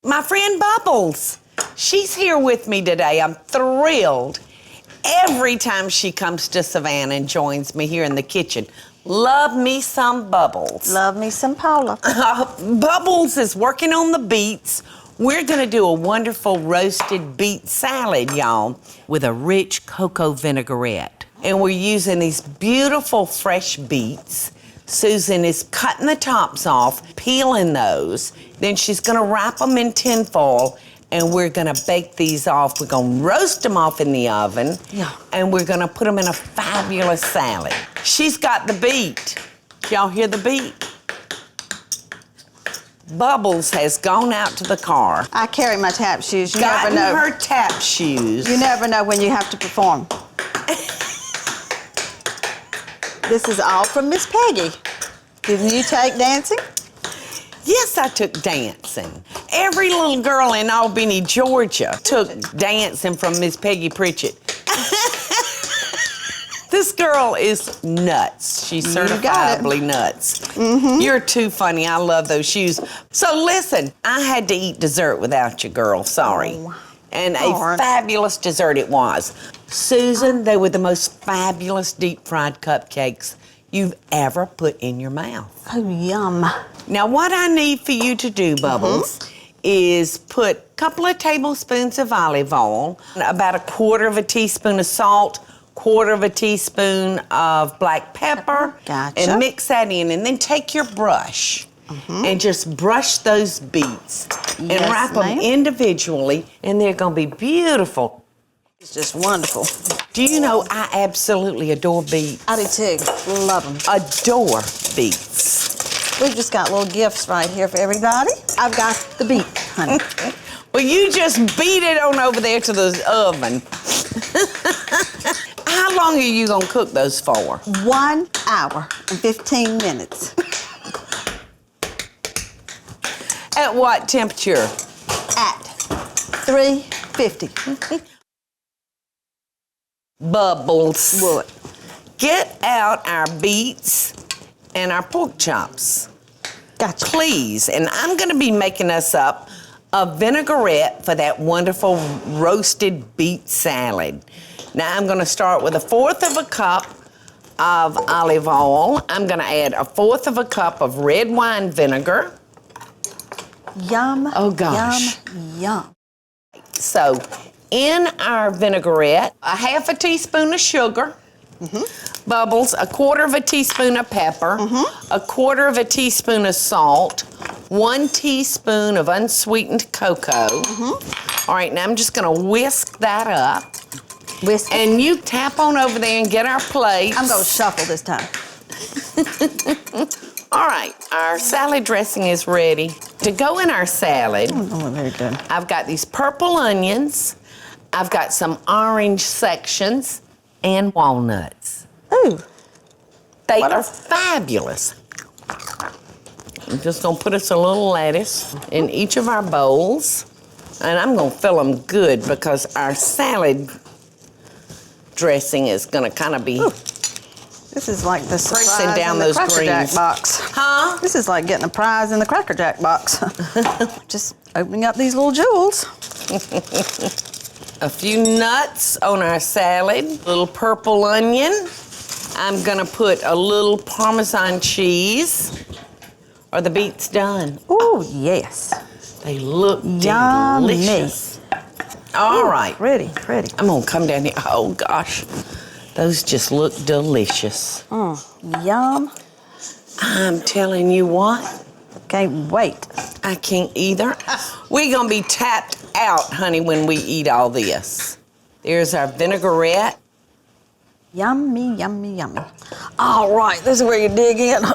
My friend Bubbles. She's here with me today. I'm thrilled. Every time she comes to Savannah and joins me here in the kitchen, love me some Bubbles. Love me some Paula. Bubbles is working on the beets. We're gonna do a wonderful roasted beet salad, y'all, with a rich cocoa vinaigrette. And we're using these beautiful fresh beets. Susan is cutting the tops off, peeling those. Then she's gonna wrap them in tin foil and we're gonna bake these off. We're gonna roast them off in the oven. Yeah. And we're gonna put them in a fabulous salad. She's got the beet. Y'all hear the beet? Bubbles has gone out to the car. I carry my tap shoes. You never know. Her tap shoes. You never know when you have to perform. This is all from Miss Peggy. Didn't you take dancing? Yes, I took dancing. Every little girl in Albany, Georgia took dancing from Miss Peggy Pritchett. This girl is nuts. She's certifiably nuts. Mm-hmm. You're too funny. I love those shoes. So listen, I had to eat dessert without you, girl. Sorry. Oh, and a fabulous dessert it was. Susan, they were the most fabulous deep-fried cupcakes you've ever put in your mouth. Oh, yum. Now, what I need for you to do, Bubbles, is put a couple of tablespoons of olive oil, about a quarter of a teaspoon of salt, quarter of a teaspoon of black pepper, and mix that in, and then take your brush and just brush those beets and wrap them individually, and they're gonna be beautiful. It's just wonderful. Do you know I absolutely adore beets? I do too. Love them. Adore beets. We've just got little gifts right here for everybody. I've got the beet, honey. Well, you just beat it on over there to the oven. How long are you gonna cook those for? 1 hour and 15 minutes. At what temperature? At 350. Bubbles. What? Get out our beets and our pork chops. Gotcha. Please. And I'm gonna be making us up a vinaigrette for that wonderful roasted beet salad. Now I'm gonna start with 1/4 of a cup of olive oil. I'm gonna add 1/4 of a cup of red wine vinegar. Yum. Oh gosh. Yum, yum. So in our vinaigrette, 1/2 teaspoon of sugar, Bubbles, 1/4 of a teaspoon of pepper, 1/4 of a teaspoon of salt, 1 teaspoon of unsweetened cocoa. All right, now I'm just gonna whisk that up. Whisk. And you tap on over there and get our plates. I'm gonna shuffle this time. All right, our salad dressing is ready. To go in our salad, Oh, very good. I've got these purple onions, I've got some orange sections, and walnuts. Ooh. They are fabulous. I'm just gonna put us a little lettuce in each of our bowls, and I'm gonna fill them good because our salad dressing is gonna kind of be This is like the surprise pressing down in the those Cracker Jack greens. box. Huh? This is like getting a prize in the Cracker Jack box. Just opening up these little jewels. A few nuts on our salad, a little purple onion. I'm gonna put a little Parmesan cheese. Are the beets done? Oh, yes. They look Yummy. delicious. All right. Pretty, pretty. I'm gonna come down here. Oh gosh, those just look delicious. Yum. I'm telling you what, Can't wait. I can't either. We're gonna be tapped out, honey, when we eat all this. There's our vinaigrette. Yummy, yummy, yummy. All right, this is where you dig in.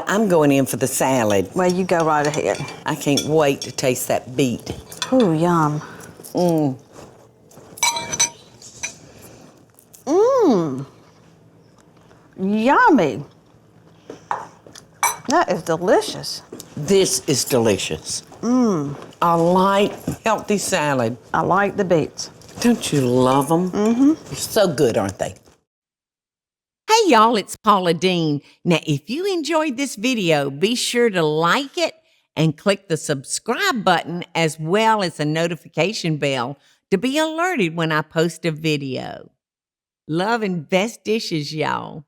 I'm going in for the salad. Well, you go right ahead. I can't wait to taste that beet. Ooh, yum. Yummy. That is delicious. This is delicious. A light, healthy salad. I like the beets. Don't you love them? They're so good, aren't they? Hey y'all, it's Paula Deen. Now, if you enjoyed this video, be sure to like it and click the subscribe button as well as the notification bell to be alerted when I post a video. Love and best dishes, y'all.